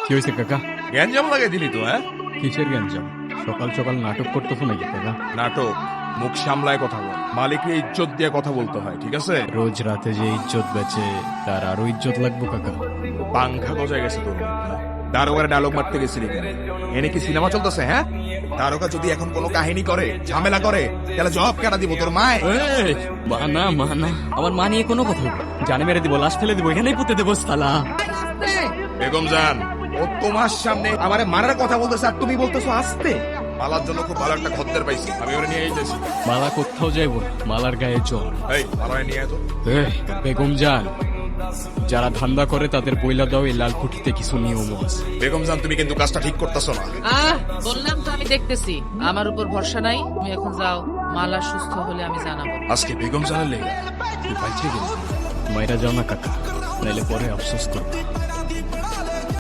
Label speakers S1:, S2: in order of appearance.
S1: কি হয়েছে কাকা?
S2: গ্যাঞ্জাম লাগাই দিলি তো, হ্যাঁ?
S1: কিসের গ্যাঞ্জাম? সকাল সকাল নাটক করতেছো নাকি কাকা?
S2: নাটক? মুখ সামলায় কথা বল। মালিককে ইজ্জত দিয়ে কথা বলতে হয়, ঠিক আছে?
S1: রোজ রাতে যে ইজ্জত বেচে তার আরো ইজ্জত লাগবো কাকা।
S2: পাংখা গজায় গেছে তোর মুখ। দারোগার ডায়লগ মারতে গেছিলি কেন? এনে কি সিনেমা চলতেছে, হ্যাঁ? দারোগা যদি এখন কোনো কাহিনী করে, ঝামেলা করে, তাহলে জবাব কেটা দিব তোর মায়?
S1: মানা মানা আমার মা নিয়ে কোনো কথা বলবো? জানে মেরে দিব, লাশ ফেলে দিব, এখানেই পুঁতে দেবো সালা।
S2: বেগম জান, ও তোমার সামনে আমারে মারার কথা বলতেছে আর তুমি বলতেছো আস্তে। মালার জন্য খুব ভালো একটা খদ্দের পাইছি, আমি ওরে নিয়ে আইতেছি।
S1: মালা কোথাও যাইবো না, মালার গায়ে জল।
S2: এই মালায় নিয়ে আয় তো।
S1: বেগম জান, যারা ধান্দা করে তাদের বইলা দাও, এই লাল কুঠিতে কিছু নিয়ম আছে।
S2: বেগম জান, তুমি কিন্তু কাজটা ঠিক করতেছো না।
S3: বললাম তো আমি দেখতেছি, আমার উপর ভরসা নাই। তুমি এখন যাও, মালা সুস্থ হলে আমি জানাবো।
S2: আজকে বেগম জানের লেগে
S1: তুই পাইছে গেলি, মাইরা যাও না কাকা, নাইলে পরে আফসোস করবো।